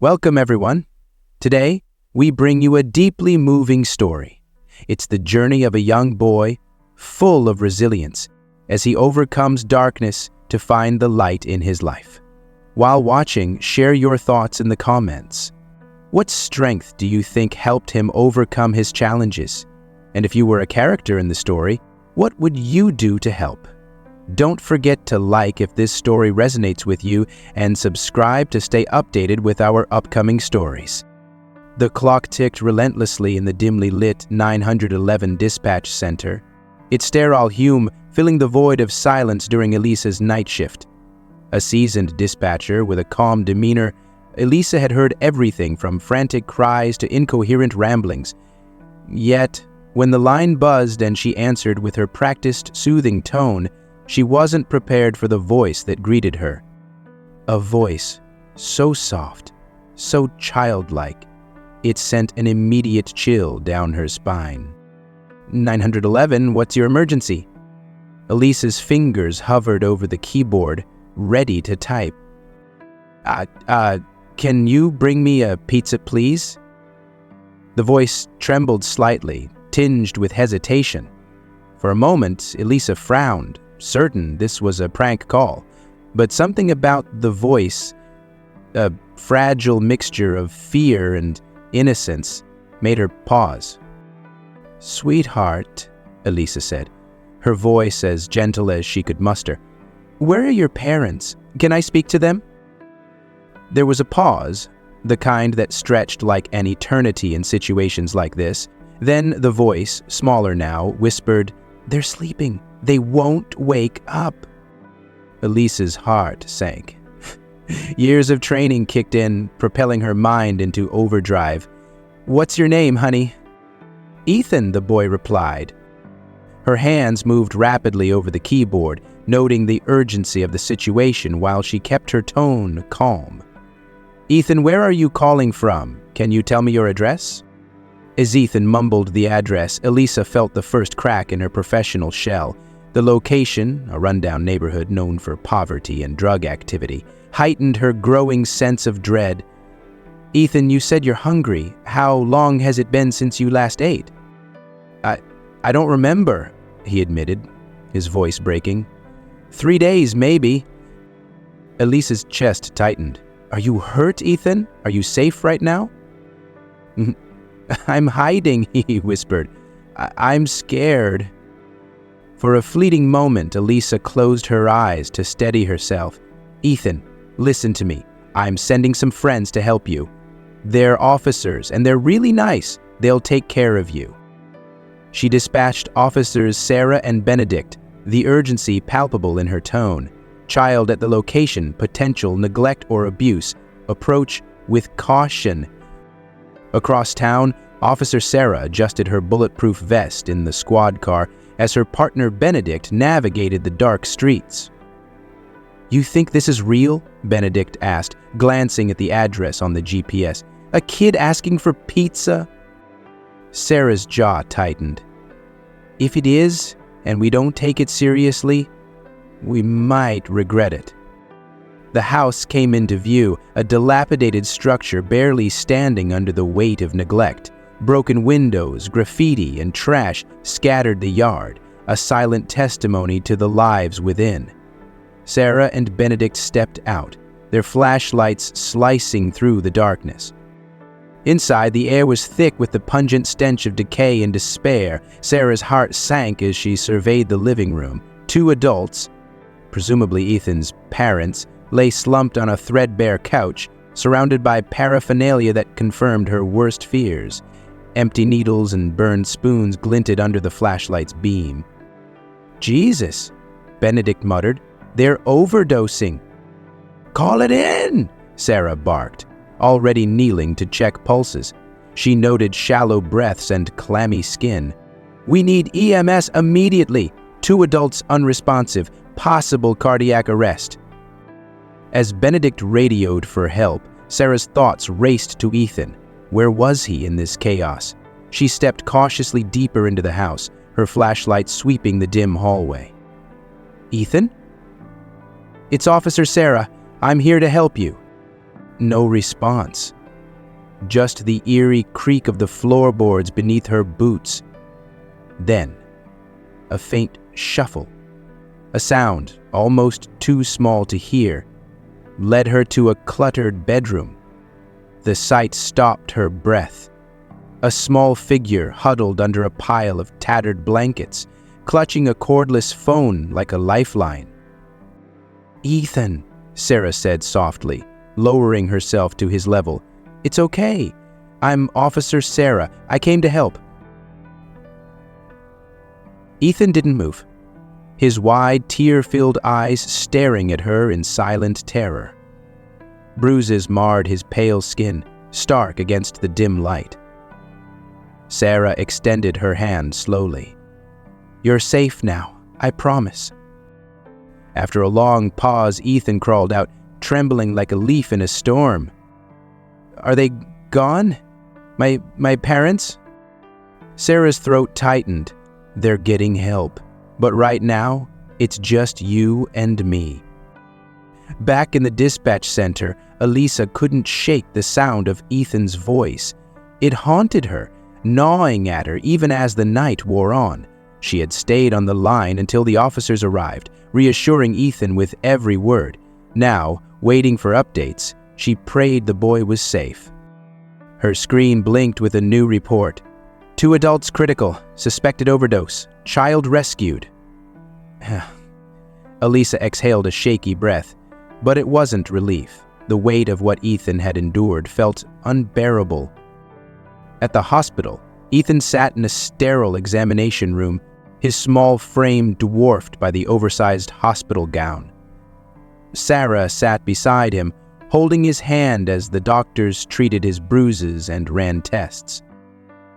Welcome, everyone. Today, we bring you a deeply moving story. It's the journey of a young boy full of resilience as he overcomes darkness to find the light in his life. While watching, share your thoughts in the comments. What strength do you think helped him overcome his challenges? And if you were a character in the story, what would you do to help? Don't forget to like if this story resonates with you and subscribe to stay updated with our upcoming stories. The clock ticked relentlessly in the dimly lit 911 dispatch center, its sterile hum filling the void of silence during Elisa's night shift. A seasoned dispatcher with a calm demeanor, Elisa had heard everything from frantic cries to incoherent ramblings. Yet, when the line buzzed and she answered with her practiced, soothing tone, she wasn't prepared for the voice that greeted her. A voice so soft, so childlike, it sent an immediate chill down her spine. 911, what's your emergency? Elisa's fingers hovered over the keyboard, ready to type. Can you bring me a pizza, please? The voice trembled slightly, tinged with hesitation. For a moment, Elisa frowned, certain this was a prank call, but something about the voice, a fragile mixture of fear and innocence, made her pause. "Sweetheart," Elisa said, her voice as gentle as she could muster. "Where are your parents? Can I speak to them?" There was a pause, the kind that stretched like an eternity in situations like this. Then the voice, smaller now, whispered, "They're sleeping. They won't wake up." Elisa's heart sank. Years of training kicked in, propelling her mind into overdrive. "What's your name, honey?" "Ethan," the boy replied. Her hands moved rapidly over the keyboard, noting the urgency of the situation while she kept her tone calm. "Ethan, where are you calling from? Can you tell me your address?" As Ethan mumbled the address, Elisa felt the first crack in her professional shell. The location, a rundown neighborhood known for poverty and drug activity, heightened her growing sense of dread. "Ethan, you said you're hungry. How long has it been since you last ate?" I don't remember," he admitted, his voice breaking. 3 days, maybe." Elisa's chest tightened. "Are you hurt, Ethan? Are you safe right now?" "I'm hiding," he whispered. I'm scared." For a fleeting moment, Elisa closed her eyes to steady herself. "Ethan, listen to me. I'm sending some friends to help you. They're officers, and they're really nice. They'll take care of you." She dispatched officers Sarah and Benedict, the urgency palpable in her tone. "Child at the location, potential neglect or abuse. Approach with caution." Across town, Officer Sarah adjusted her bulletproof vest in the squad car as her partner Benedict navigated the dark streets. "You think this is real?" Benedict asked, glancing at the address on the GPS. "A kid asking for pizza?" Sarah's jaw tightened. "If it is, and we don't take it seriously, we might regret it." The house came into view, a dilapidated structure barely standing under the weight of neglect. Broken windows, graffiti, and trash scattered the yard, a silent testimony to the lives within. Sarah and Benedict stepped out, their flashlights slicing through the darkness. Inside, the air was thick with the pungent stench of decay and despair. Sarah's heart sank as she surveyed the living room. 2 adults, presumably Ethan's parents, lay slumped on a threadbare couch, surrounded by paraphernalia that confirmed her worst fears. Empty needles and burned spoons glinted under the flashlight's beam. "Jesus," Benedict muttered. "They're overdosing." "Call it in," Sarah barked, already kneeling to check pulses. She noted shallow breaths and clammy skin. "We need EMS immediately. 2 adults unresponsive. Possible cardiac arrest." As Benedict radioed for help, Sarah's thoughts raced to Ethan. Where was he in this chaos? She stepped cautiously deeper into the house, her flashlight sweeping the dim hallway. "Ethan?" "It's Officer Sarah. I'm here to help you." No response. Just the eerie creak of the floorboards beneath her boots. Then, a faint shuffle. A sound, almost too small to hear, led her to a cluttered bedroom. The sight stopped her breath. A small figure huddled under a pile of tattered blankets, clutching a cordless phone like a lifeline. "Ethan," Sarah said softly, lowering herself to his level. "It's okay. I'm Officer Sarah. I came to help." Ethan didn't move, his wide, tear-filled eyes staring at her in silent terror. Bruises marred his pale skin, stark against the dim light. Sarah extended her hand slowly. "You're safe now, I promise." After a long pause, Ethan crawled out, trembling like a leaf in a storm. "Are they gone? My parents?" Sarah's throat tightened. "They're getting help, but right now, it's just you and me." Back in the dispatch center, Elisa couldn't shake the sound of Ethan's voice. It haunted her, gnawing at her even as the night wore on. She had stayed on the line until the officers arrived, reassuring Ethan with every word. Now, waiting for updates, she prayed the boy was safe. Her screen blinked with a new report. 2 adults critical, suspected overdose, child rescued. Elisa exhaled a shaky breath, but it wasn't relief. The weight of what Ethan had endured felt unbearable. At the hospital, Ethan sat in a sterile examination room, his small frame dwarfed by the oversized hospital gown. Sarah sat beside him, holding his hand as the doctors treated his bruises and ran tests.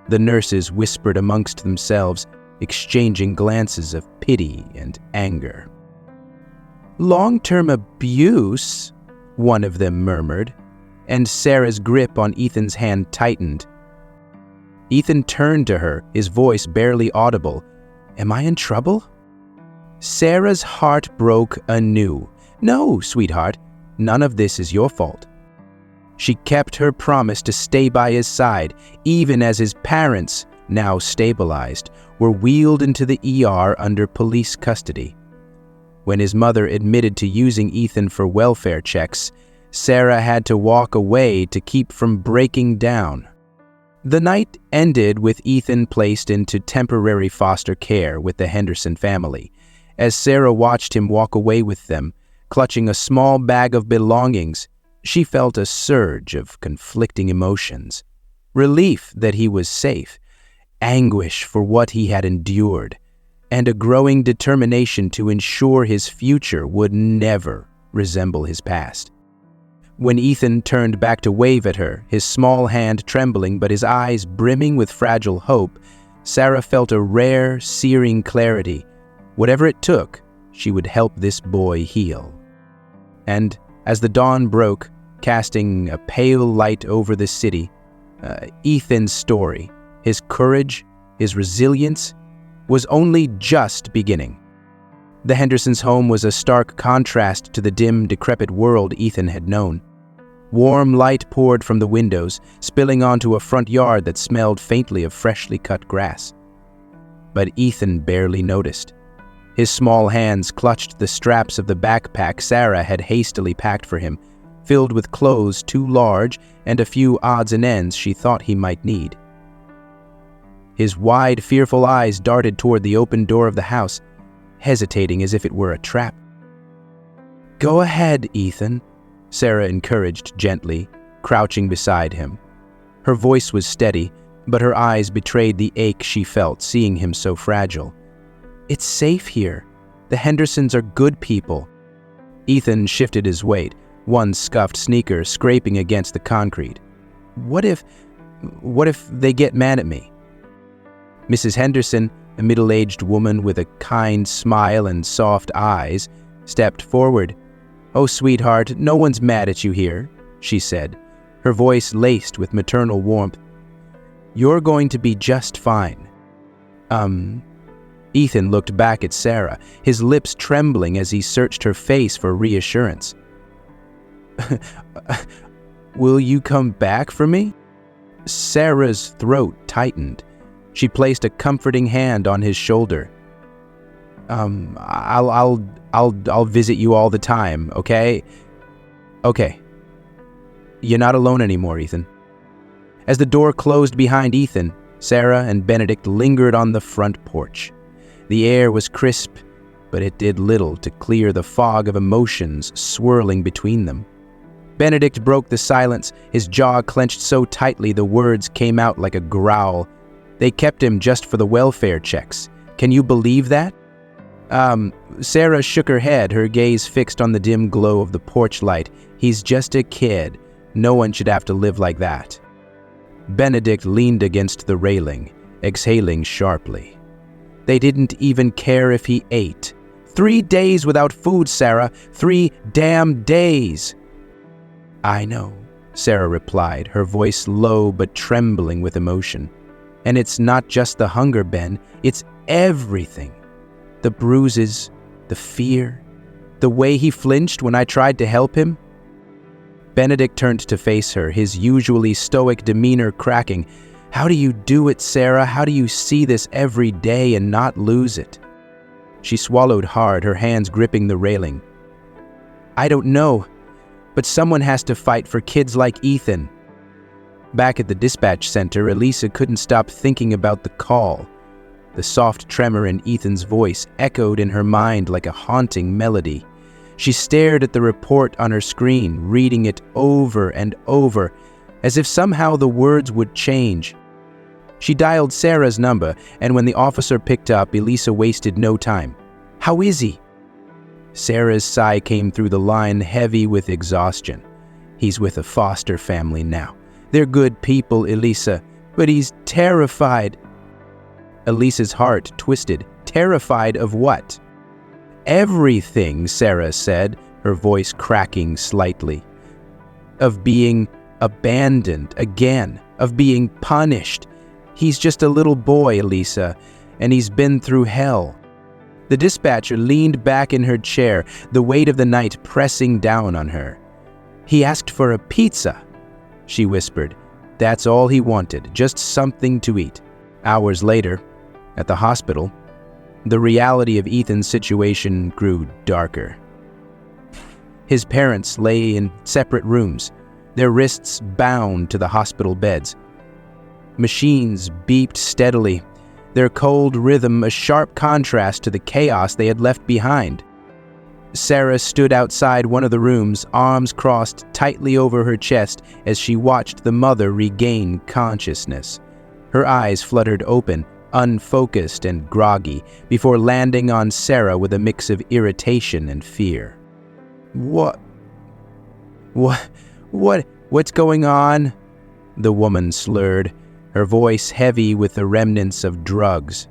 The nurses whispered amongst themselves, exchanging glances of pity and anger. "Long-term abuse," one of them murmured, and Sarah's grip on Ethan's hand tightened. Ethan turned to her, his voice barely audible. "Am I in trouble?" Sarah's heart broke anew. "No, sweetheart, none of this is your fault." She kept her promise to stay by his side, even as his parents, now stabilized, were wheeled into the ER under police custody. When his mother admitted to using Ethan for welfare checks, Sarah had to walk away to keep from breaking down. The night ended with Ethan placed into temporary foster care with the Henderson family. As Sarah watched him walk away with them, clutching a small bag of belongings, she felt a surge of conflicting emotions. Relief that he was safe, anguish for what he had endured, and a growing determination to ensure his future would never resemble his past. When Ethan turned back to wave at her, his small hand trembling but his eyes brimming with fragile hope, Sarah felt a rare, searing clarity. Whatever it took, she would help this boy heal. And as the dawn broke, casting a pale light over the city, Ethan's story, his courage, his resilience, was only just beginning. The Hendersons' home was a stark contrast to the dim, decrepit world Ethan had known. Warm light poured from the windows, spilling onto a front yard that smelled faintly of freshly cut grass. But Ethan barely noticed. His small hands clutched the straps of the backpack Sarah had hastily packed for him, filled with clothes too large and a few odds and ends she thought he might need. His wide, fearful eyes darted toward the open door of the house, hesitating as if it were a trap. "Go ahead, Ethan," Sarah encouraged gently, crouching beside him. Her voice was steady, but her eyes betrayed the ache she felt seeing him so fragile. "It's safe here. The Hendersons are good people." Ethan shifted his weight, one scuffed sneaker scraping against the concrete. What if they get mad at me?" Mrs. Henderson, a middle-aged woman with a kind smile and soft eyes, stepped forward. "Oh, sweetheart, no one's mad at you here," she said, her voice laced with maternal warmth. "You're going to be just fine." Ethan looked back at Sarah, his lips trembling as he searched her face for reassurance. Will you come back for me? Sarah's throat tightened. She placed a comforting hand on his shoulder. I'll visit you all the time, okay? Okay. You're not alone anymore, Ethan. As the door closed behind Ethan, Sarah and Benedict lingered on the front porch. The air was crisp, but it did little to clear the fog of emotions swirling between them. Benedict broke the silence, his jaw clenched so tightly the words came out like a growl. They kept him just for the welfare checks. Can you believe that? Sarah shook her head, her gaze fixed on the dim glow of the porch light. He's just a kid. No one should have to live like that. Benedict leaned against the railing, exhaling sharply. They didn't even care if he ate. 3 days without food, Sarah. 3 damn days. I know, Sarah replied, her voice low but trembling with emotion. And it's not just the hunger, Ben. It's everything. The bruises, the fear, the way he flinched when I tried to help him. Benedict turned to face her, his usually stoic demeanor cracking. How do you do it, Sarah? How do you see this every day and not lose it? She swallowed hard, her hands gripping the railing. I don't know, but someone has to fight for kids like Ethan. Back at the dispatch center, Elisa couldn't stop thinking about the call. The soft tremor in Ethan's voice echoed in her mind like a haunting melody. She stared at the report on her screen, reading it over and over, as if somehow the words would change. She dialed Sarah's number, and when the officer picked up, Elisa wasted no time. How is he? Sarah's sigh came through the line, heavy with exhaustion. He's with a foster family now. They're good people, Elisa, but he's terrified. Elisa's heart twisted. Terrified of what? Everything, Sarah said, her voice cracking slightly. Of being abandoned again, of being punished. He's just a little boy, Elisa, and he's been through hell. The dispatcher leaned back in her chair, the weight of the night pressing down on her. He asked for a pizza, she whispered. That's all he wanted, just something to eat. Hours later, at the hospital, the reality of Ethan's situation grew darker. His parents lay in separate rooms, their wrists bound to the hospital beds. Machines beeped steadily, their cold rhythm a sharp contrast to the chaos they had left behind. Sarah stood outside one of the rooms, arms crossed tightly over her chest as she watched the mother regain consciousness. Her eyes fluttered open, unfocused and groggy, before landing on Sarah with a mix of irritation and fear. What's going on? The woman slurred, her voice heavy with the remnants of drugs.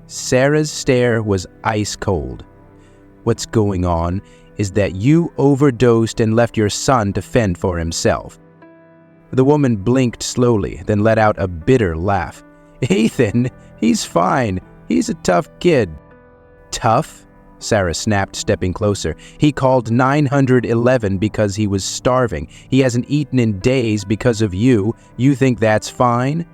Sarah's stare was ice cold. What's going on is that you overdosed and left your son to fend for himself. The woman blinked slowly, then let out a bitter laugh. Ethan, he's fine. He's a tough kid. Tough? Sarah snapped, stepping closer. He called 911 because he was starving. He hasn't eaten in days because of you. You think that's fine?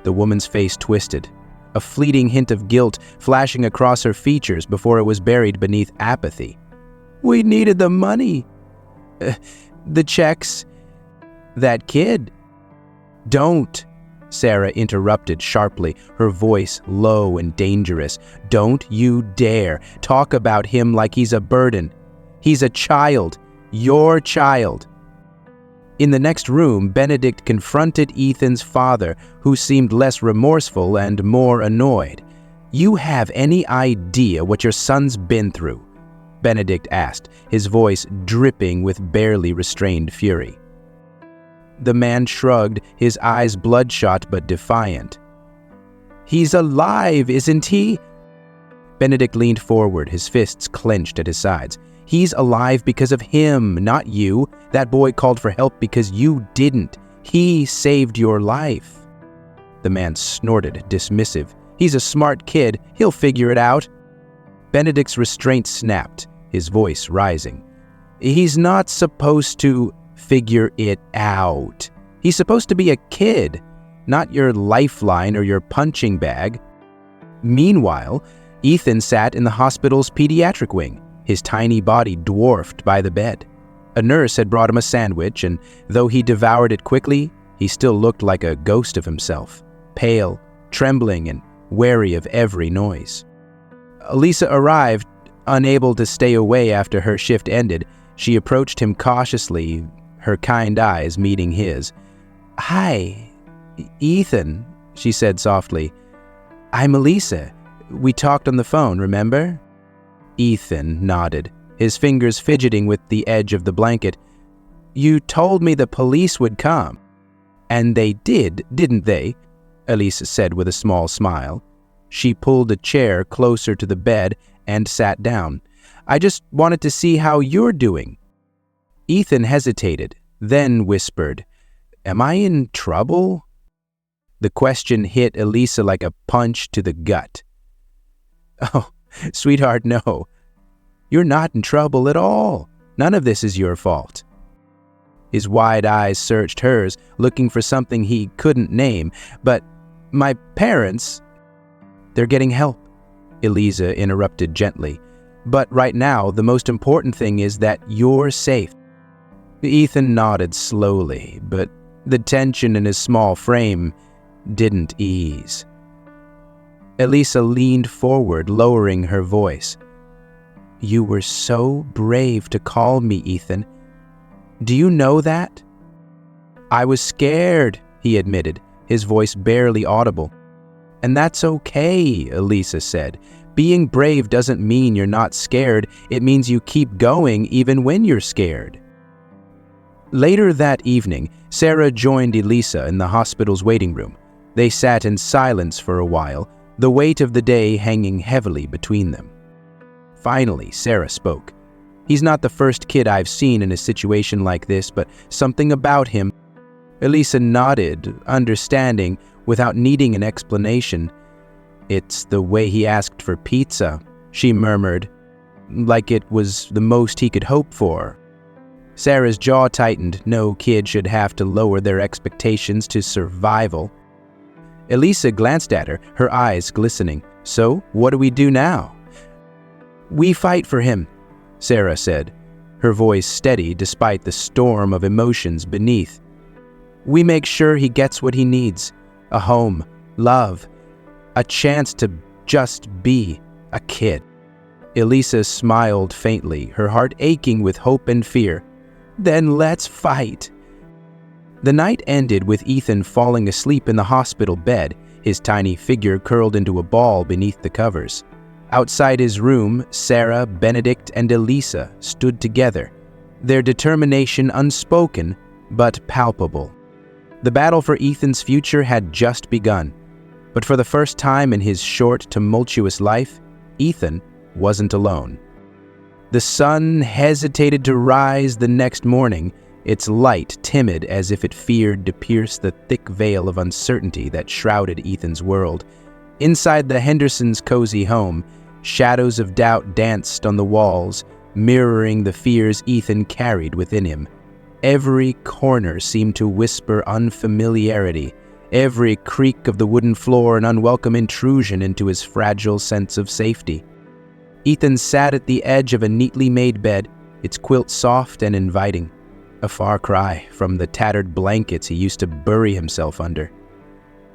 The woman's face twisted, a fleeting hint of guilt flashing across her features before it was buried beneath apathy. We needed the money. The checks. That kid. Don't. Sarah interrupted sharply, her voice low and dangerous. Don't you dare talk about him like he's a burden. He's a child. Your child. In the next room, Benedict confronted Ethan's father, who seemed less remorseful and more annoyed. You have any idea what your son's been through? Benedict asked, his voice dripping with barely restrained fury. The man shrugged, his eyes bloodshot but defiant. He's alive, isn't he? Benedict leaned forward, his fists clenched at his sides. He's alive because of him, not you. That boy called for help because you didn't. He saved your life. The man snorted, dismissive. He's a smart kid. He'll figure it out. Benedict's restraint snapped, his voice rising. He's not supposed to Figure it out. He's supposed to be a kid, not your lifeline or your punching bag. Meanwhile, Ethan sat in the hospital's pediatric wing, his tiny body dwarfed by the bed. A nurse had brought him a sandwich, and though he devoured it quickly, he still looked like a ghost of himself, pale, trembling, and wary of every noise. Elisa arrived, unable to stay away after her shift ended. She approached him cautiously, her kind eyes meeting his. "Hi, Ethan," she said softly. "I'm Elisa. We talked on the phone, remember?" Ethan nodded, his fingers fidgeting with the edge of the blanket. "You told me the police would come." "And they did, didn't they?" Elisa said with a small smile. She pulled a chair closer to the bed and sat down. "I just wanted to see how you're doing." Ethan hesitated, then whispered, "Am I in trouble?" The question hit Elisa like a punch to the gut. "Oh, sweetheart, no. You're not in trouble at all. None of this is your fault." His wide eyes searched hers, looking for something he couldn't name. "But my parents, they're getting help," Elisa interrupted gently. "But right now, the most important thing is that you're safe." Ethan nodded slowly, but the tension in his small frame didn't ease. Elisa leaned forward, lowering her voice. "You were so brave to call me, Ethan. Do you know that?" "I was scared," he admitted, his voice barely audible. "And that's okay," Elisa said. "Being brave doesn't mean you're not scared. It means you keep going even when you're scared." Later that evening, Sarah joined Elisa in the hospital's waiting room. They sat in silence for a while, the weight of the day hanging heavily between them. Finally, Sarah spoke. "He's not the first kid I've seen in a situation like this, but something about him." Elisa nodded, understanding, without needing an explanation. "It's the way he asked for pizza," she murmured, like it was the most he could hope for. Sarah's jaw tightened. No kid should have to lower their expectations to survival. Elisa glanced at her, her eyes glistening. "So, what do we do now?" "We fight for him," Sarah said, her voice steady despite the storm of emotions beneath. "We make sure he gets what he needs. A home, love, a chance to just be a kid." Elisa smiled faintly, her heart aching with hope and fear. "Then let's fight." The night ended with Ethan falling asleep in the hospital bed, his tiny figure curled into a ball beneath the covers. Outside his room, Sarah, Benedict, and Elisa stood together, their determination unspoken but palpable. The battle for Ethan's future had just begun, but for the first time in his short, tumultuous life, Ethan wasn't alone. The sun hesitated to rise the next morning, its light timid as if it feared to pierce the thick veil of uncertainty that shrouded Ethan's world. Inside the Hendersons' cozy home, shadows of doubt danced on the walls, mirroring the fears Ethan carried within him. Every corner seemed to whisper unfamiliarity, every creak of the wooden floor an unwelcome intrusion into his fragile sense of safety. Ethan sat at the edge of a neatly made bed, its quilt soft and inviting, a far cry from the tattered blankets he used to bury himself under.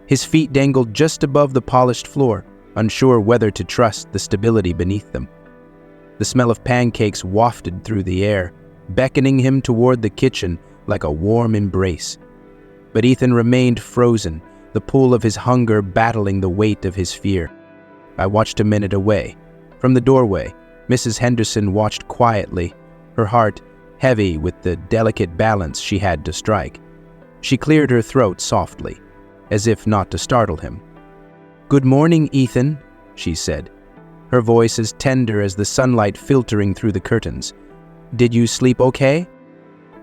His feet dangled just above the polished floor, unsure whether to trust the stability beneath them. The smell of pancakes wafted through the air, beckoning him toward the kitchen like a warm embrace. But Ethan remained frozen, the pull of his hunger battling the weight of his fear. I watched a minute away. From the doorway, Mrs. Henderson watched quietly, her heart heavy with the delicate balance she had to strike. She cleared her throat softly, as if not to startle him. "Good morning, Ethan," she said, her voice as tender as the sunlight filtering through the curtains. "Did you sleep okay?"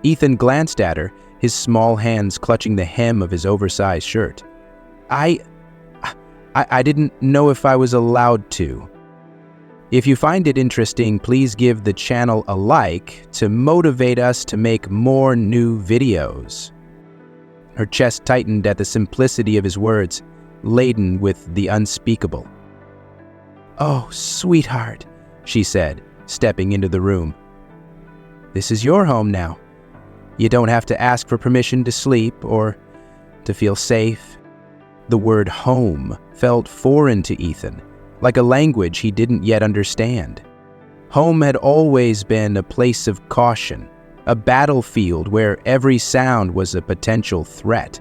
Ethan glanced at her, his small hands clutching the hem of his oversized shirt. I didn't know if I was allowed to." If you find it interesting, please give the channel a like to motivate us to make more new videos." Her chest tightened at the simplicity of his words, laden with the unspeakable. "Oh, sweetheart," she said, stepping into the room. "This is your home now. You don't have to ask for permission to sleep or to feel safe." The word home felt foreign to Ethan, like a language he didn't yet understand. Home had always been a place of caution, a battlefield where every sound was a potential threat.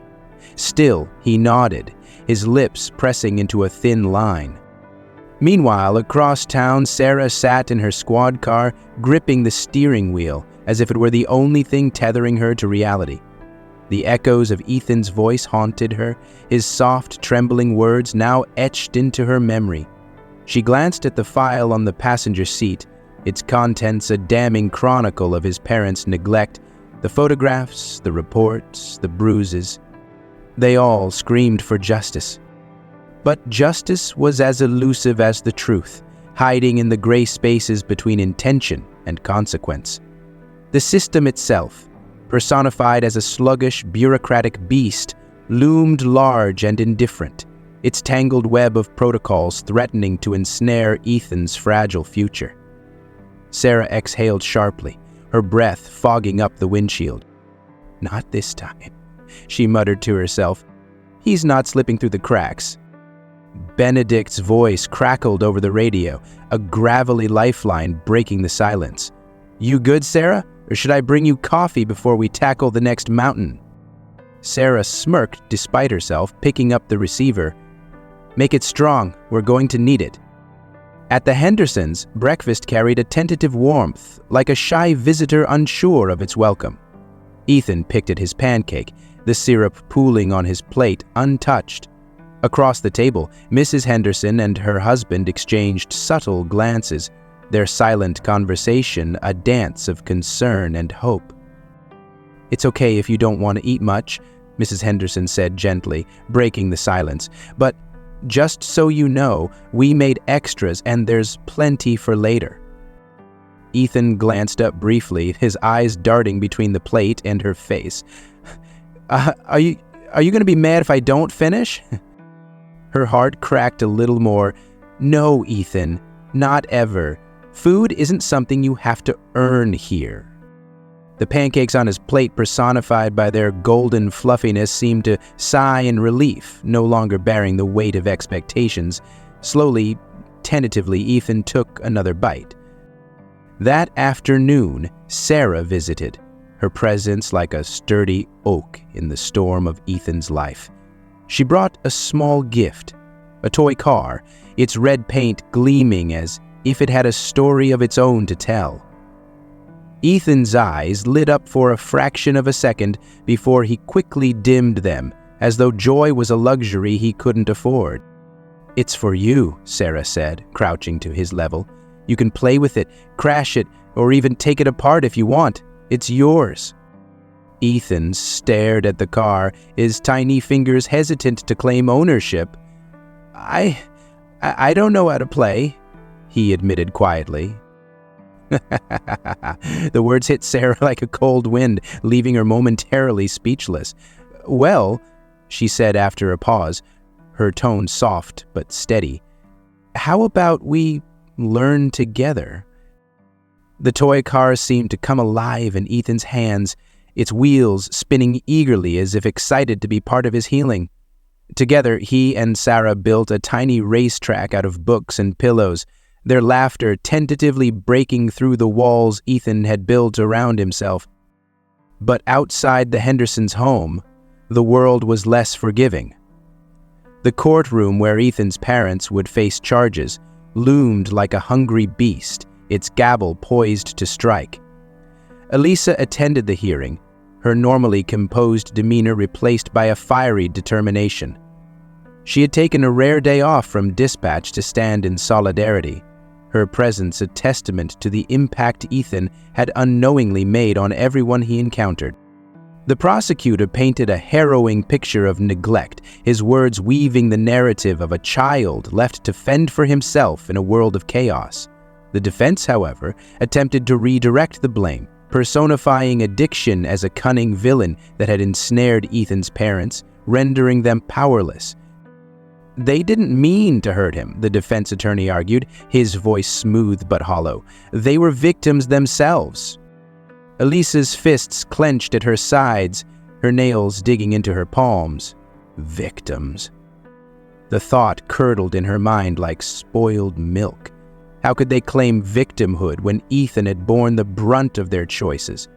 Still, he nodded, his lips pressing into a thin line. Meanwhile, across town, Sarah sat in her squad car, gripping the steering wheel as if it were the only thing tethering her to reality. The echoes of Ethan's voice haunted her, his soft, trembling words now etched into her memory. She glanced at the file on the passenger seat, its contents a damning chronicle of his parents' neglect, the photographs, the reports, the bruises. They all screamed for justice. But justice was as elusive as the truth, hiding in the gray spaces between intention and consequence. The system itself, personified as a sluggish, bureaucratic beast, loomed large and indifferent, its tangled web of protocols threatening to ensnare Ethan's fragile future. Sarah exhaled sharply, her breath fogging up the windshield. "Not this time," she muttered to herself. "He's not slipping through the cracks." Benedict's voice crackled over the radio, a gravelly lifeline breaking the silence. "You good, Sarah? Or should I bring you coffee before we tackle the next mountain?" Sarah smirked despite herself, picking up the receiver. "Make it strong. We're going to need it." At the Hendersons, breakfast carried a tentative warmth, like a shy visitor unsure of its welcome. Ethan picked at his pancake, the syrup pooling on his plate untouched. Across the table, Mrs. Henderson and her husband exchanged subtle glances, their silent conversation a dance of concern and hope. "It's okay if you don't want to eat much," Mrs. Henderson said gently, breaking the silence. "But just so you know, we made extras and there's plenty for later." Ethan glanced up briefly, his eyes darting between the plate and her face. Are you going to be mad if I don't finish?" Her heart cracked a little more. "No, Ethan, not ever. Food isn't something you have to earn here." The pancakes on his plate, personified by their golden fluffiness, seemed to sigh in relief, no longer bearing the weight of expectations. Slowly, tentatively, Ethan took another bite. That afternoon, Sarah visited, her presence like a sturdy oak in the storm of Ethan's life. She brought a small gift, a toy car, its red paint gleaming as if it had a story of its own to tell. Ethan's eyes lit up for a fraction of a second before he quickly dimmed them, as though joy was a luxury he couldn't afford. "It's for you," Sarah said, crouching to his level. "You can play with it, crash it, or even take it apart if you want. It's yours." Ethan stared at the car, his tiny fingers hesitant to claim ownership. I don't know how to play," he admitted quietly. The words hit Sarah like a cold wind, leaving her momentarily speechless. "Well," she said after a pause, her tone soft but steady, "how about we learn together?" The toy car seemed to come alive in Ethan's hands, its wheels spinning eagerly as if excited to be part of his healing. Together, he and Sarah built a tiny racetrack out of books and pillows, their laughter tentatively breaking through the walls Ethan had built around himself. But outside the Hendersons' home, the world was less forgiving. The courtroom where Ethan's parents would face charges loomed like a hungry beast, its gavel poised to strike. Elisa attended the hearing, her normally composed demeanor replaced by a fiery determination. She had taken a rare day off from dispatch to stand in solidarity, her presence a testament to the impact Ethan had unknowingly made on everyone he encountered. The prosecutor painted a harrowing picture of neglect, his words weaving the narrative of a child left to fend for himself in a world of chaos. The defense, however, attempted to redirect the blame, personifying addiction as a cunning villain that had ensnared Ethan's parents, rendering them powerless. They didn't mean to hurt him, the defense attorney argued, his voice smooth but hollow. They were victims themselves. Elisa's fists clenched at her sides, her nails digging into her palms. Victims. The thought curdled in her mind like spoiled milk. How could they claim victimhood when Ethan had borne the brunt of their choices?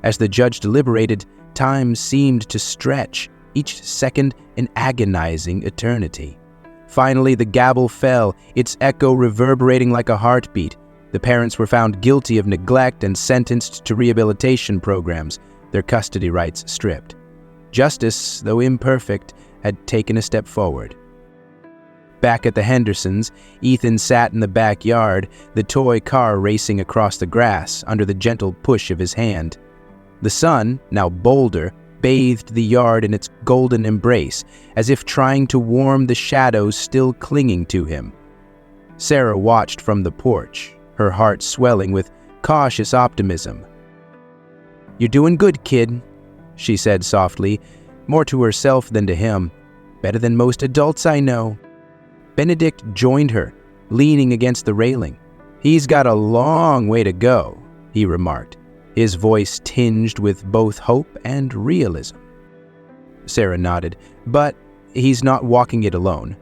As the judge deliberated, time seemed to stretch, each second an agonizing eternity. Finally, the gavel fell, its echo reverberating like a heartbeat. The parents were found guilty of neglect and sentenced to rehabilitation programs, their custody rights stripped. Justice, though imperfect, had taken a step forward. Back at the Hendersons, Ethan sat in the backyard, the toy car racing across the grass under the gentle push of his hand. The sun, now bolder, bathed the yard in its golden embrace, as if trying to warm the shadows still clinging to him. Sarah watched from the porch, her heart swelling with cautious optimism. "You're doing good, kid," she said softly, more to herself than to him. "Better than most adults I know." Benedict joined her, leaning against the railing. "He's got a long way to go," he remarked, his voice tinged with both hope and realism. Sarah nodded, "But he's not walking it alone."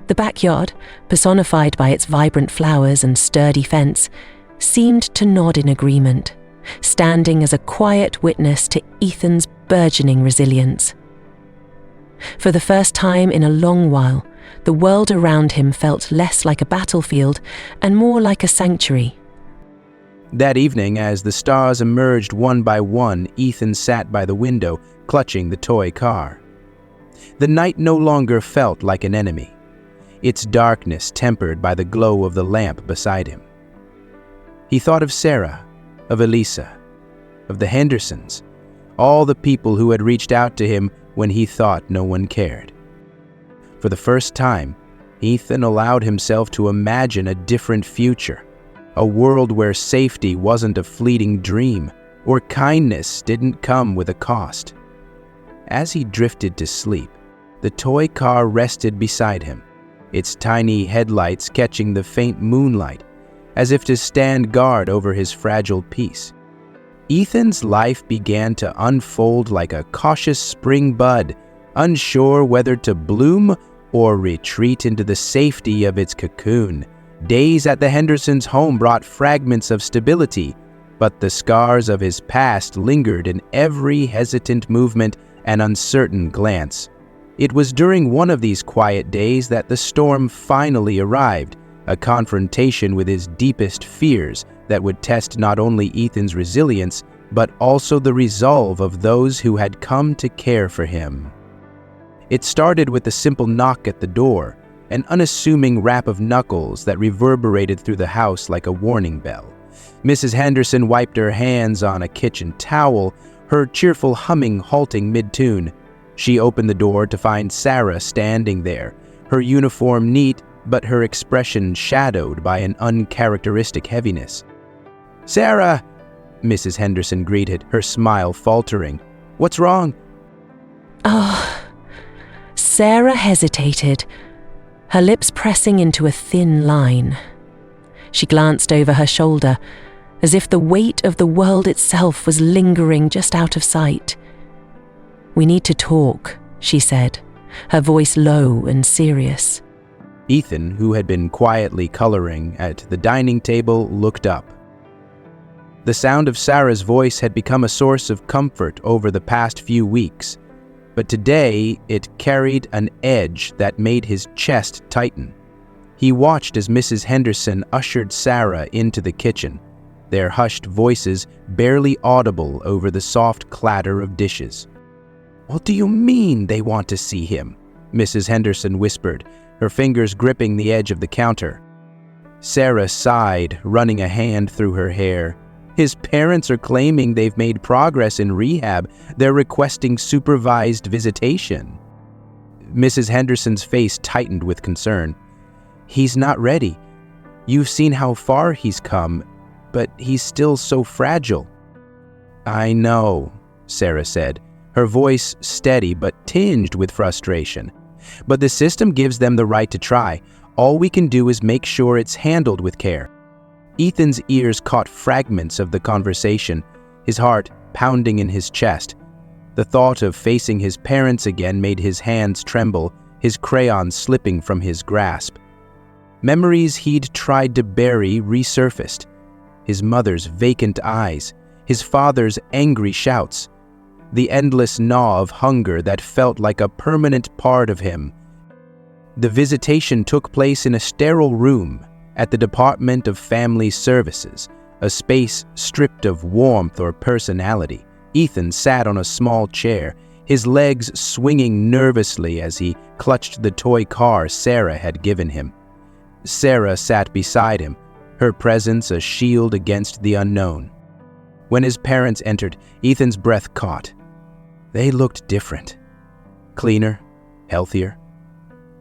The backyard, personified by its vibrant flowers and sturdy fence, seemed to nod in agreement, standing as a quiet witness to Ethan's burgeoning resilience. For the first time in a long while, the world around him felt less like a battlefield and more like a sanctuary. That evening, as the stars emerged one by one, Ethan sat by the window, clutching the toy car. The night no longer felt like an enemy, its darkness tempered by the glow of the lamp beside him. He thought of Sarah, of Elisa, of the Hendersons, all the people who had reached out to him when he thought no one cared. For the first time, Ethan allowed himself to imagine a different future, a world where safety wasn't a fleeting dream, or kindness didn't come with a cost. As he drifted to sleep, the toy car rested beside him, its tiny headlights catching the faint moonlight, as if to stand guard over his fragile peace. Ethan's life began to unfold like a cautious spring bud, unsure whether to bloom or retreat into the safety of its cocoon. Days at the Hendersons' home brought fragments of stability, but the scars of his past lingered in every hesitant movement and uncertain glance. It was during one of these quiet days that the storm finally arrived, a confrontation with his deepest fears that would test not only Ethan's resilience, but also the resolve of those who had come to care for him. It started with a simple knock at the door, an unassuming rap of knuckles that reverberated through the house like a warning bell. Mrs. Henderson wiped her hands on a kitchen towel, her cheerful humming halting mid-tune. She opened the door to find Sarah standing there, her uniform neat, but her expression shadowed by an uncharacteristic heaviness. "Sarah!" Mrs. Henderson greeted, her smile faltering. "What's wrong?" "Oh." Sarah hesitated, her lips pressing into a thin line. She glanced over her shoulder, as if the weight of the world itself was lingering just out of sight. "We need to talk," she said, her voice low and serious. Ethan, who had been quietly coloring at the dining table, looked up. The sound of Sarah's voice had become a source of comfort over the past few weeks, but today it carried an edge that made his chest tighten. He watched as Mrs. Henderson ushered Sarah into the kitchen, their hushed voices barely audible over the soft clatter of dishes. "What do you mean they want to see him?" Mrs. Henderson whispered, her fingers gripping the edge of the counter. Sarah sighed, running a hand through her hair. His parents are claiming they've made progress in rehab. They're requesting supervised visitation. Mrs. Henderson's face tightened with concern. "He's not ready. You've seen how far he's come, but he's still so fragile." "I know," Sarah said, her voice steady but tinged with frustration. "But the system gives them the right to try. All we can do is make sure it's handled with care." Ethan's ears caught fragments of the conversation, his heart pounding in his chest. The thought of facing his parents again made his hands tremble, his crayon slipping from his grasp. Memories he'd tried to bury resurfaced. His mother's vacant eyes, his father's angry shouts, the endless gnaw of hunger that felt like a permanent part of him. The visitation took place in a sterile room at the Department of Family Services, a space stripped of warmth or personality. Ethan sat on a small chair, his legs swinging nervously as he clutched the toy car Sarah had given him. Sarah sat beside him, her presence a shield against the unknown. When his parents entered, Ethan's breath caught. They looked different, cleaner, healthier,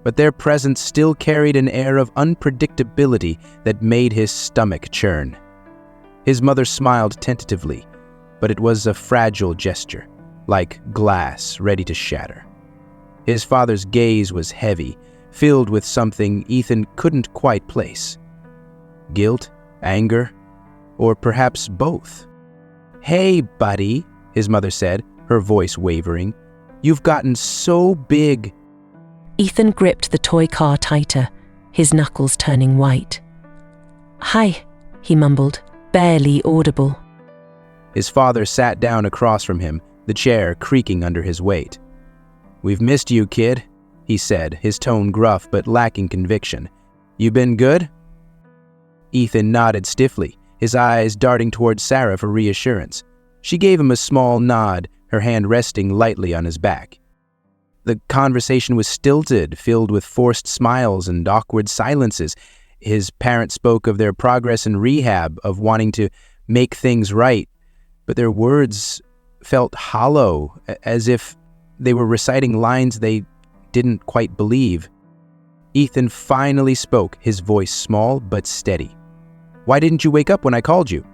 but their presence still carried an air of unpredictability that made his stomach churn. His mother smiled tentatively, but it was a fragile gesture, like glass ready to shatter. His father's gaze was heavy, filled with something Ethan couldn't quite place. Guilt, anger, or perhaps both. "Hey, buddy," his mother said, her voice wavering. "You've gotten so big." Ethan gripped the toy car tighter, his knuckles turning white. "Hi," he mumbled, barely audible. His father sat down across from him, the chair creaking under his weight. "We've missed you, kid," he said, his tone gruff but lacking conviction. "You been good?" Ethan nodded stiffly, his eyes darting towards Sarah for reassurance. She gave him a small nod, her hand resting lightly on his back. The conversation was stilted, filled with forced smiles and awkward silences. His parents spoke of their progress in rehab, of wanting to make things right, but their words felt hollow, as if they were reciting lines they didn't quite believe. Ethan finally spoke, his voice small but steady. "Why didn't you wake up when I called you?"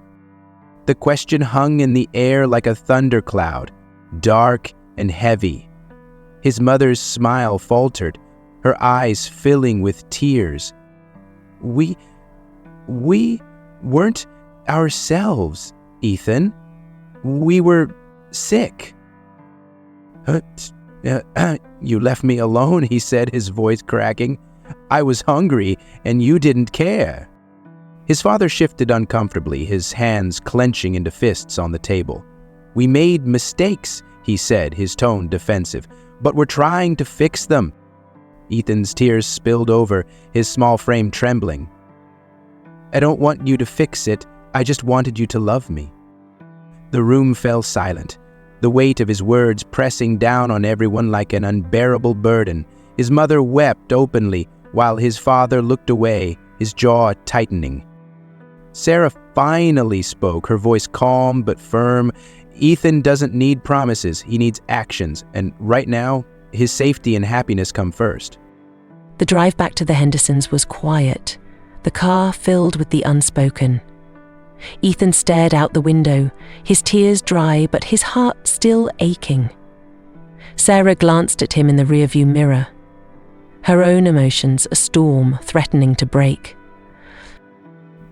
The question hung in the air like a thundercloud, dark and heavy. His mother's smile faltered, her eyes filling with tears. We weren't ourselves, Ethan. We were sick." "You left me alone," he said, his voice cracking. "I was hungry, and you didn't care." His father shifted uncomfortably, his hands clenching into fists on the table. "We made mistakes," he said, his tone defensive, "but we're trying to fix them." Ethan's tears spilled over, his small frame trembling. "I don't want you to fix it. I just wanted you to love me." The room fell silent, the weight of his words pressing down on everyone like an unbearable burden. His mother wept openly, while his father looked away, his jaw tightening. Sarah finally spoke, her voice calm but firm. "Ethan doesn't need promises, he needs actions, and right now, his safety and happiness come first." The drive back to the Hendersons was quiet, the car filled with the unspoken. Ethan stared out the window, his tears dry but his heart still aching. Sarah glanced at him in the rearview mirror, her own emotions a storm threatening to break.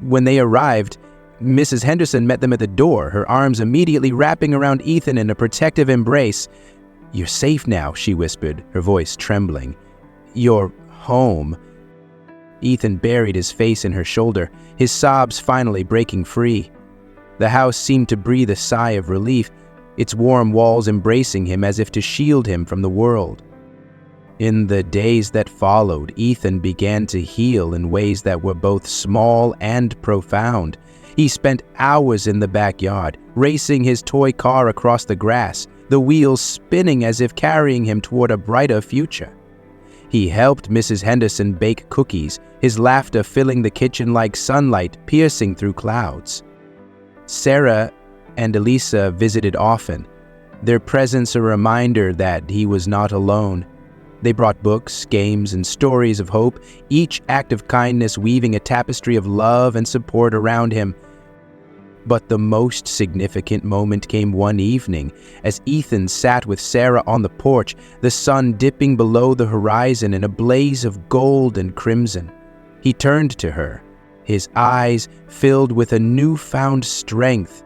When they arrived, Mrs. Henderson met them at the door, her arms immediately wrapping around Ethan in a protective embrace. "You're safe now," she whispered, her voice trembling. "You're home." Ethan buried his face in her shoulder, his sobs finally breaking free. The house seemed to breathe a sigh of relief, its warm walls embracing him as if to shield him from the world. In the days that followed, Ethan began to heal in ways that were both small and profound. He spent hours in the backyard, racing his toy car across the grass, the wheels spinning as if carrying him toward a brighter future. He helped Mrs. Henderson bake cookies, his laughter filling the kitchen like sunlight piercing through clouds. Sarah and Elisa visited often, their presence a reminder that he was not alone. They brought books, games, and stories of hope, each act of kindness weaving a tapestry of love and support around him. But the most significant moment came one evening, as Ethan sat with Sarah on the porch, the sun dipping below the horizon in a blaze of gold and crimson. He turned to her, his eyes filled with a newfound strength.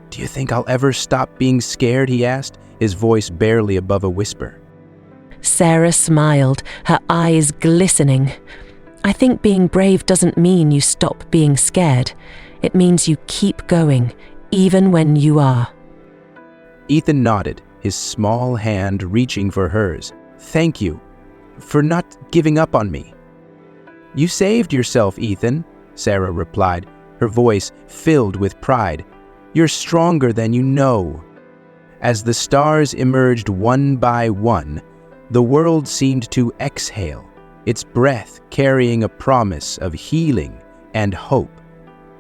"Do you think I'll ever stop being scared?" he asked, his voice barely above a whisper. Sarah smiled, her eyes glistening. "I think being brave doesn't mean you stop being scared. It means you keep going, even when you are." Ethan nodded, his small hand reaching for hers. "Thank you for not giving up on me." "You saved yourself, Ethan," Sarah replied, her voice filled with pride. "You're stronger than you know." As the stars emerged one by one, the world seemed to exhale, its breath carrying a promise of healing and hope.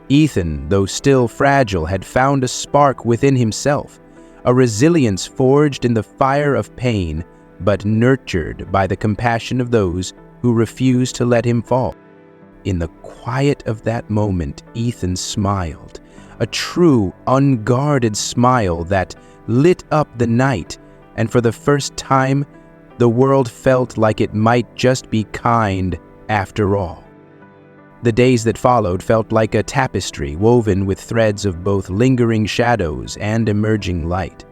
Ethan, though still fragile, had found a spark within himself, a resilience forged in the fire of pain, but nurtured by the compassion of those who refused to let him fall. In the quiet of that moment, Ethan smiled, a true, unguarded smile that lit up the night, and for the first time, the world felt like it might just be kind after all. The days that followed felt like a tapestry woven with threads of both lingering shadows and emerging light.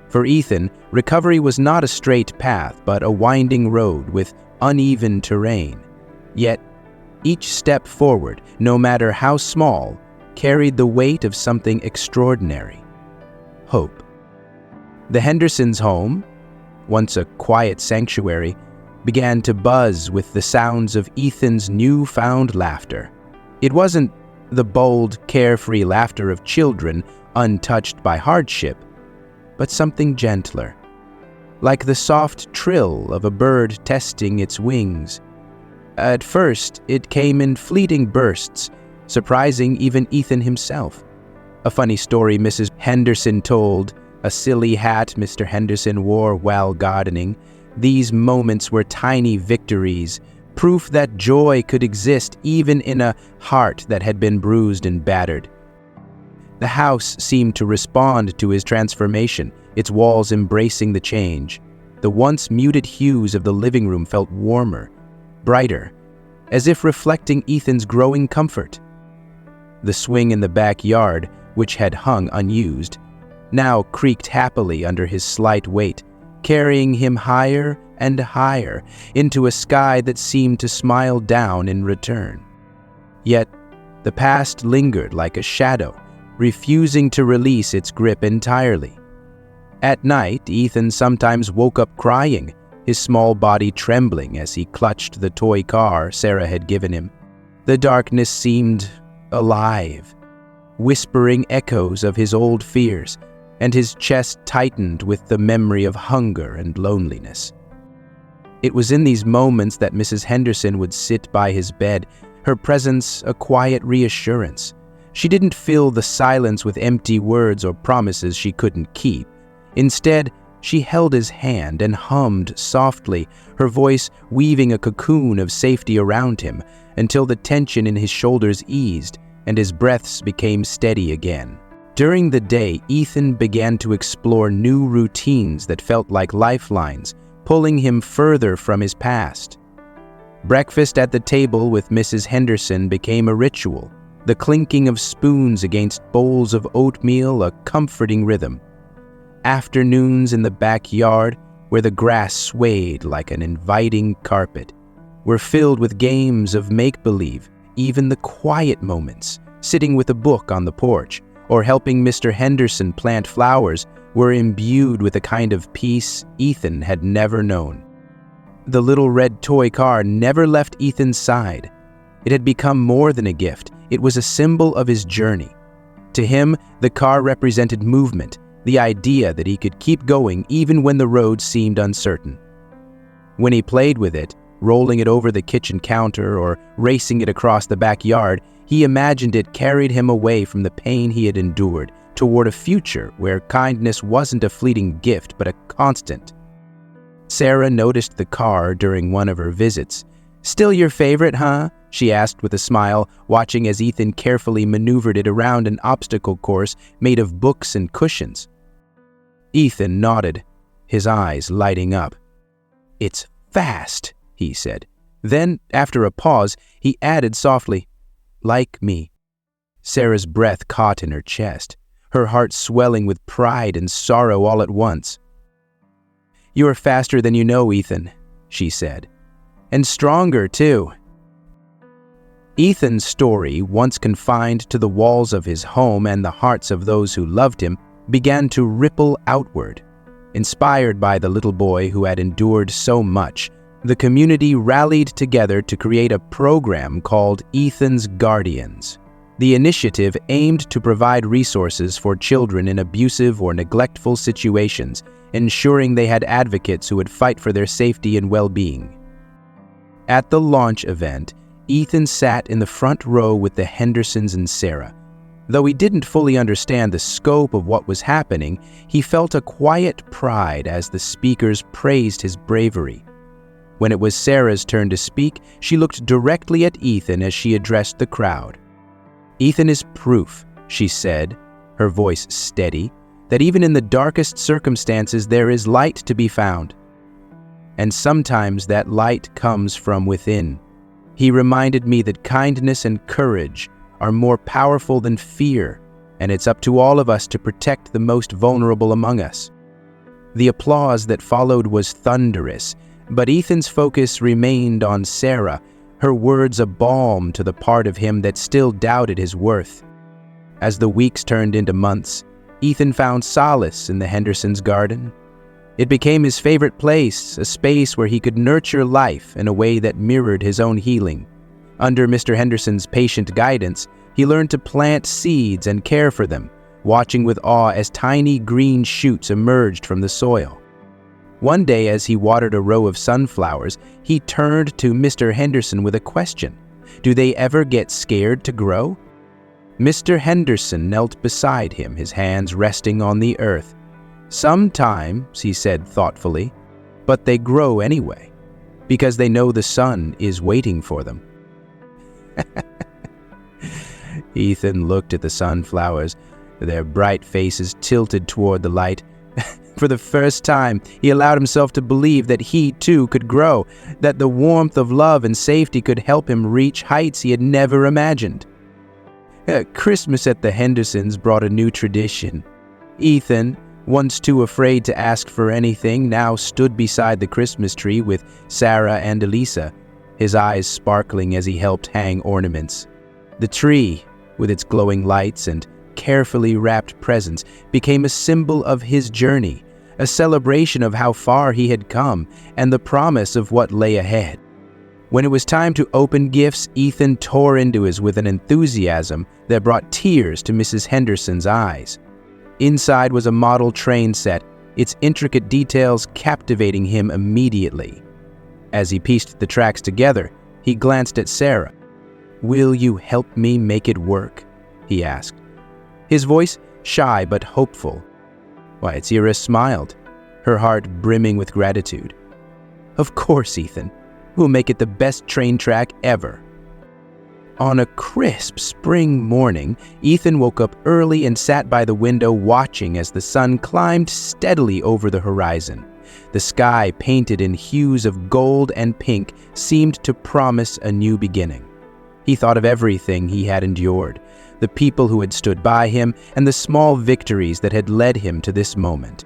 For Ethan, recovery was not a straight path, but a winding road with uneven terrain. Yet, each step forward, no matter how small, carried the weight of something extraordinary: hope. The Hendersons' home, once a quiet sanctuary, began to buzz with the sounds of Ethan's newfound laughter. It wasn't the bold, carefree laughter of children untouched by hardship, but something gentler, like the soft trill of a bird testing its wings. At first, it came in fleeting bursts, surprising even Ethan himself. A funny story Mrs. Henderson told, a silly hat Mr. Henderson wore while gardening. These moments were tiny victories, proof that joy could exist even in a heart that had been bruised and battered. The house seemed to respond to his transformation, its walls embracing the change. The once muted hues of the living room felt warmer, brighter, as if reflecting Ethan's growing comfort. The swing in the backyard, which had hung unused, now creaked happily under his slight weight, carrying him higher and higher into a sky that seemed to smile down in return. Yet, the past lingered like a shadow, refusing to release its grip entirely. At night, Ethan sometimes woke up crying, his small body trembling as he clutched the toy car Sarah had given him. The darkness seemed alive, whispering echoes of his old fears, and his chest tightened with the memory of hunger and loneliness. It was in these moments that Mrs. Henderson would sit by his bed, her presence a quiet reassurance. She didn't fill the silence with empty words or promises she couldn't keep. Instead, she held his hand and hummed softly, her voice weaving a cocoon of safety around him until the tension in his shoulders eased and his breaths became steady again. During the day, Ethan began to explore new routines that felt like lifelines, pulling him further from his past. Breakfast at the table with Mrs. Henderson became a ritual, the clinking of spoons against bowls of oatmeal a comforting rhythm. Afternoons in the backyard, where the grass swayed like an inviting carpet, were filled with games of make-believe. Even the quiet moments, sitting with a book on the porch, or helping Mr. Henderson plant flowers, were imbued with a kind of peace Ethan had never known. The little red toy car never left Ethan's side. It had become more than a gift. It was a symbol of his journey. To him, the car represented movement, the idea that he could keep going even when the road seemed uncertain. When he played with it, rolling it over the kitchen counter or racing it across the backyard, he imagined it carried him away from the pain he had endured, toward a future where kindness wasn't a fleeting gift but a constant. Sarah noticed the car during one of her visits. "Still your favorite, huh?" she asked with a smile, watching as Ethan carefully maneuvered it around an obstacle course made of books and cushions. Ethan nodded, his eyes lighting up. "It's fast," he said. Then, after a pause, he added softly, "Like me." Sarah's breath caught in her chest, her heart swelling with pride and sorrow all at once. "You're faster than you know, Ethan," she said. "And stronger, too." Ethan's story, once confined to the walls of his home and the hearts of those who loved him, began to ripple outward. Inspired by the little boy who had endured so much, the community rallied together to create a program called Ethan's Guardians. The initiative aimed to provide resources for children in abusive or neglectful situations, ensuring they had advocates who would fight for their safety and well-being. At the launch event, Ethan sat in the front row with the Hendersons and Sarah. Though he didn't fully understand the scope of what was happening, he felt a quiet pride as the speakers praised his bravery. When it was Sarah's turn to speak, she looked directly at Ethan as she addressed the crowd. "Ethan is proof," she said, her voice steady, "that even in the darkest circumstances there is light to be found. And sometimes that light comes from within. He reminded me that kindness and courage are more powerful than fear, and it's up to all of us to protect the most vulnerable among us." The applause that followed was thunderous, but Ethan's focus remained on Sarah, her words a balm to the part of him that still doubted his worth. As the weeks turned into months, Ethan found solace in the Hendersons' garden. It became his favorite place, a space where he could nurture life in a way that mirrored his own healing. Under Mr. Henderson's patient guidance, he learned to plant seeds and care for them, watching with awe as tiny green shoots emerged from the soil. One day, as he watered a row of sunflowers, he turned to Mr. Henderson with a question. "Do they ever get scared to grow?" Mr. Henderson knelt beside him, his hands resting on the earth. "Sometimes," he said thoughtfully, "but they grow anyway, because they know the sun is waiting for them." Ethan looked at the sunflowers, their bright faces tilted toward the light. For the first time, he allowed himself to believe that he too could grow, that the warmth of love and safety could help him reach heights he had never imagined. Christmas at the Hendersons brought a new tradition. Ethan, once too afraid to ask for anything, now stood beside the Christmas tree with Sarah and Elisa, his eyes sparkling as he helped hang ornaments. The tree, with its glowing lights and carefully wrapped presents, became a symbol of his journey, a celebration of how far he had come and the promise of what lay ahead. When it was time to open gifts, Ethan tore into his with an enthusiasm that brought tears to Mrs. Henderson's eyes. Inside was a model train set, its intricate details captivating him immediately. As he pieced the tracks together, he glanced at Sarah. "Will you help me make it work?" he asked. His voice shy but hopeful. Why, Sarah smiled, her heart brimming with gratitude. "Of course, Ethan. We'll make it the best train track ever." On a crisp spring morning, Ethan woke up early and sat by the window watching as the sun climbed steadily over the horizon. The sky, painted in hues of gold and pink, seemed to promise a new beginning. He thought of everything he had endured, the people who had stood by him, and the small victories that had led him to this moment.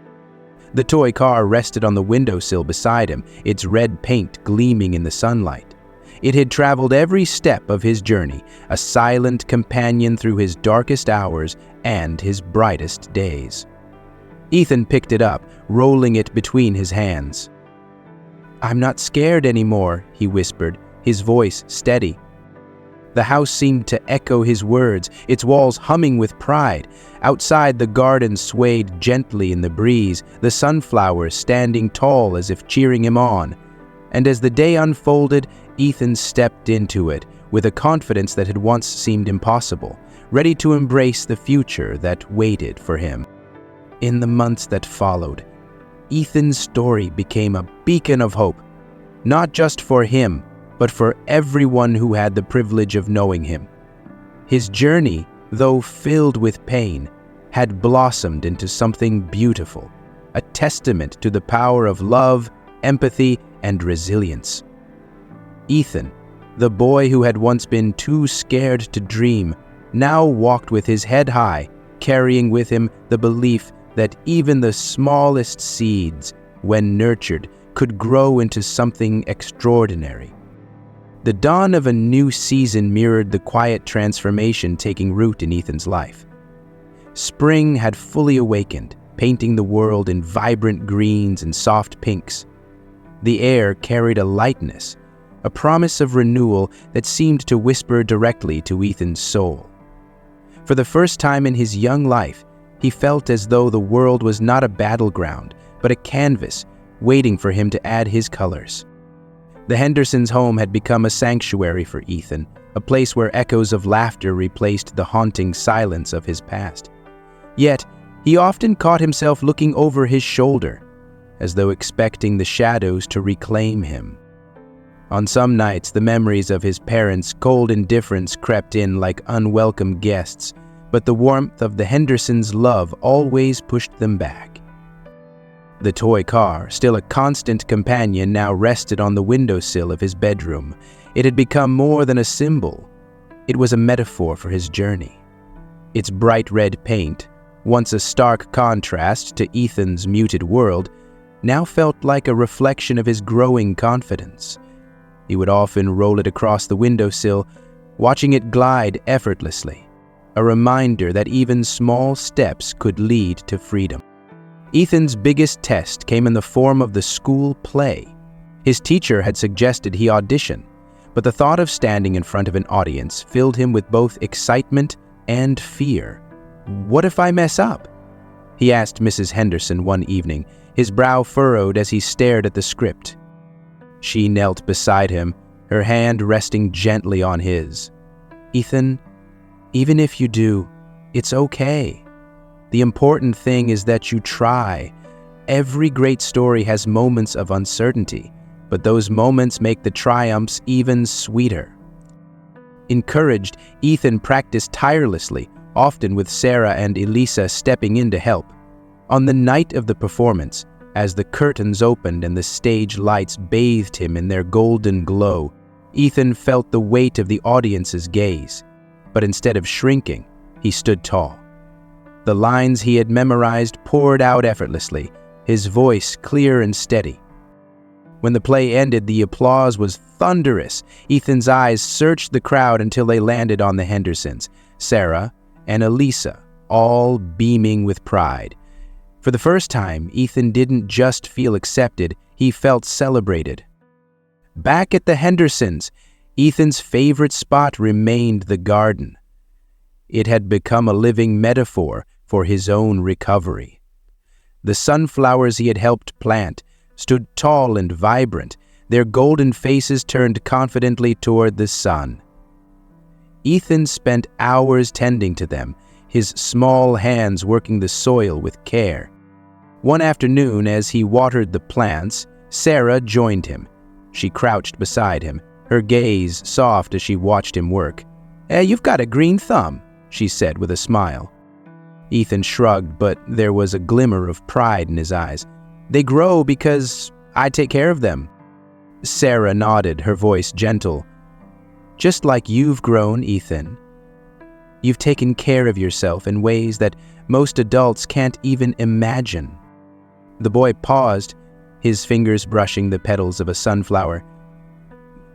The toy car rested on the windowsill beside him, its red paint gleaming in the sunlight. It had traveled every step of his journey, a silent companion through his darkest hours and his brightest days. Ethan picked it up, rolling it between his hands. "I'm not scared anymore," he whispered, his voice steady. The house seemed to echo his words, its walls humming with pride. Outside, the garden swayed gently in the breeze, the sunflowers standing tall as if cheering him on. And as the day unfolded, Ethan stepped into it with a confidence that had once seemed impossible, ready to embrace the future that waited for him. In the months that followed, Ethan's story became a beacon of hope, not just for him, but for everyone who had the privilege of knowing him. His journey, though filled with pain, had blossomed into something beautiful, a testament to the power of love, empathy, and resilience. Ethan, the boy who had once been too scared to dream, now walked with his head high, carrying with him the belief that even the smallest seeds, when nurtured, could grow into something extraordinary. The dawn of a new season mirrored the quiet transformation taking root in Ethan's life. Spring had fully awakened, painting the world in vibrant greens and soft pinks. The air carried a lightness, a promise of renewal that seemed to whisper directly to Ethan's soul. For the first time in his young life, he felt as though the world was not a battleground, but a canvas waiting for him to add his colors. The Hendersons' home had become a sanctuary for Ethan, a place where echoes of laughter replaced the haunting silence of his past. Yet, he often caught himself looking over his shoulder, as though expecting the shadows to reclaim him. On some nights, the memories of his parents' cold indifference crept in like unwelcome guests, but the warmth of the Hendersons' love always pushed them back. The toy car, still a constant companion, now rested on the windowsill of his bedroom. It had become more than a symbol. It was a metaphor for his journey. Its bright red paint, once a stark contrast to Ethan's muted world, now felt like a reflection of his growing confidence. He would often roll it across the windowsill, watching it glide effortlessly, a reminder that even small steps could lead to freedom. Ethan's biggest test came in the form of the school play. His teacher had suggested he audition, but the thought of standing in front of an audience filled him with both excitement and fear. What if I mess up? He asked Mrs. Henderson one evening, his brow furrowed as he stared at the script. She knelt beside him, her hand resting gently on his. Ethan, even if you do, it's okay. The important thing is that you try. Every great story has moments of uncertainty, but those moments make the triumphs even sweeter. Encouraged, Ethan practiced tirelessly, often with Sarah and Elisa stepping in to help. On the night of the performance, as the curtains opened and the stage lights bathed him in their golden glow, Ethan felt the weight of the audience's gaze. But instead of shrinking, he stood tall. The lines he had memorized poured out effortlessly, his voice clear and steady. When the play ended, the applause was thunderous. Ethan's eyes searched the crowd until they landed on the Hendersons, Sarah, and Elisa, all beaming with pride. For the first time, Ethan didn't just feel accepted, he felt celebrated. Back at the Hendersons, Ethan's favorite spot remained the garden. It had become a living metaphor for his own recovery. The sunflowers he had helped plant stood tall and vibrant, their golden faces turned confidently toward the sun. Ethan spent hours tending to them, his small hands working the soil with care. One afternoon, as he watered the plants, Sarah joined him. She crouched beside him, her gaze soft as she watched him work. You've got a green thumb," she said with a smile. Ethan shrugged, but there was a glimmer of pride in his eyes. "They grow because I take care of them." Sarah nodded, her voice gentle. "Just like you've grown, Ethan. You've taken care of yourself in ways that most adults can't even imagine." The boy paused, his fingers brushing the petals of a sunflower.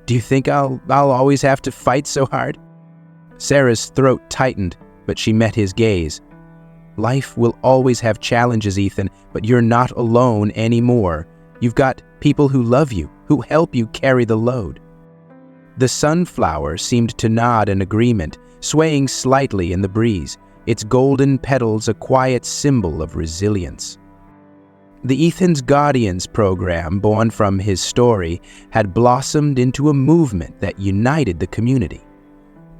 "Do you think I'll always have to fight so hard?" Sarah's throat tightened, but she met his gaze. "Life will always have challenges, Ethan, but you're not alone anymore. You've got people who love you, who help you carry the load." The sunflower seemed to nod in agreement, swaying slightly in the breeze, its golden petals a quiet symbol of resilience. The Ethan's Guardians program, born from his story, had blossomed into a movement that united the community.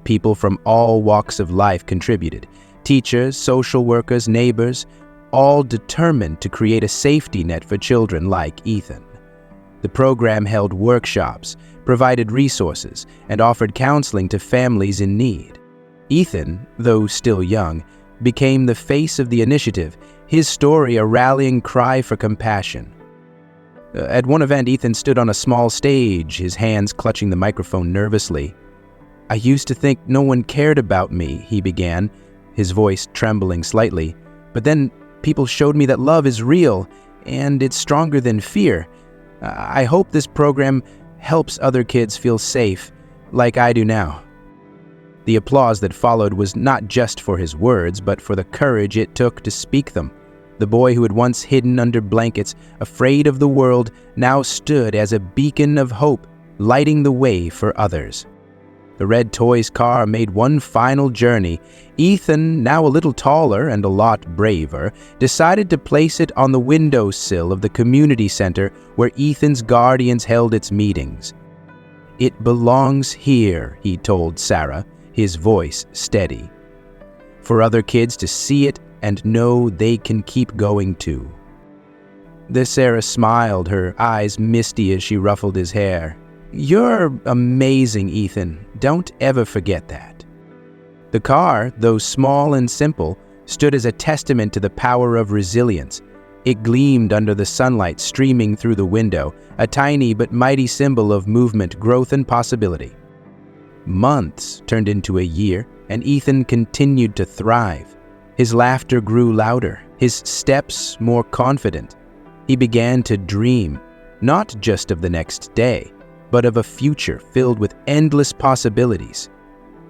People from all walks of life contributed: teachers, social workers, neighbors. all determined to create a safety net for children like Ethan. The program held workshops, provided resources, and offered counseling to families in need. Ethan, though still young, became the face of the initiative, his story a rallying cry for compassion. At one event, Ethan stood on a small stage, his hands clutching the microphone nervously. "I used to think no one cared about me," he began, his voice trembling slightly. "But then people showed me that love is real, and it's stronger than fear. I hope this program helps other kids feel safe, like I do now." The applause that followed was not just for his words, but for the courage it took to speak them. The boy who had once hidden under blankets, afraid of the world, now stood as a beacon of hope, lighting the way for others. The red toys car made one final journey. Ethan, now a little taller and a lot braver, decided to place it on the windowsill of the community center where Ethan's guardians held its meetings. "It belongs here," he told Sarah, his voice steady, "for other kids to see it and know they can keep going too." Sarah smiled, her eyes misty as she ruffled his hair. "You're amazing, Ethan. Don't ever forget that." The car, though small and simple, stood as a testament to the power of resilience. It gleamed under the sunlight streaming through the window, a tiny but mighty symbol of movement, growth, and possibility. Months turned into a year, and Ethan continued to thrive. His laughter grew louder, his steps more confident. He began to dream, not just of the next day, but of a future filled with endless possibilities.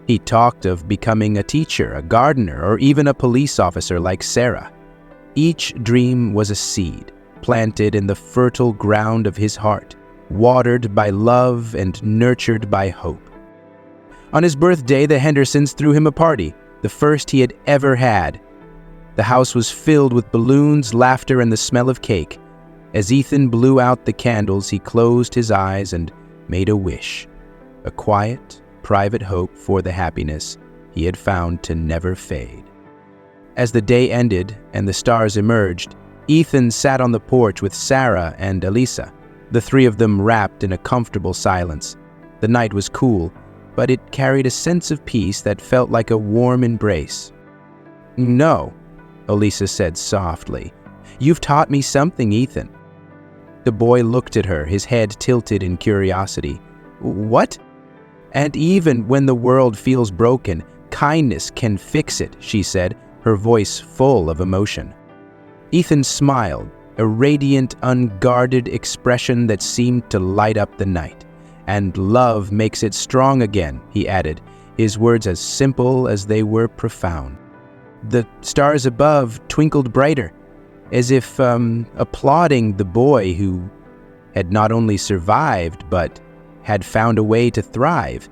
He talked of becoming a teacher, a gardener, or even a police officer like Sarah. Each dream was a seed, planted in the fertile ground of his heart, watered by love and nurtured by hope. On his birthday, the Hendersons threw him a party, the first he had ever had. The house was filled with balloons, laughter, and the smell of cake. As Ethan blew out the candles, he closed his eyes and made a wish, a quiet, private hope for the happiness he had found to never fade. As the day ended and the stars emerged, Ethan sat on the porch with Sarah and Elisa, the three of them wrapped in a comfortable silence. The night was cool, but it carried a sense of peace that felt like a warm embrace. "No," Elisa said softly. "You've taught me something, Ethan." The boy looked at her, his head tilted in curiosity. "What?" "And even when the world feels broken, kindness can fix it," she said, her voice full of emotion. Ethan smiled, a radiant, unguarded expression that seemed to light up the night. "And love makes it strong again," he added, his words as simple as they were profound. The stars above twinkled brighter, as if applauding the boy who had not only survived, but had found a way to thrive.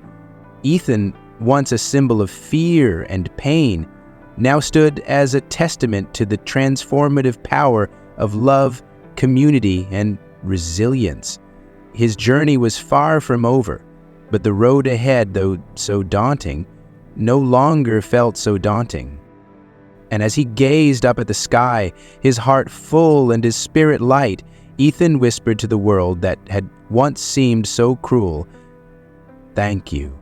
Ethan, once a symbol of fear and pain, now stood as a testament to the transformative power of love, community, and resilience. His journey was far from over, but the road ahead, though so daunting, no longer felt so daunting. And as he gazed up at the sky, his heart full and his spirit light, Ethan whispered to the world that had once seemed so cruel, "Thank you."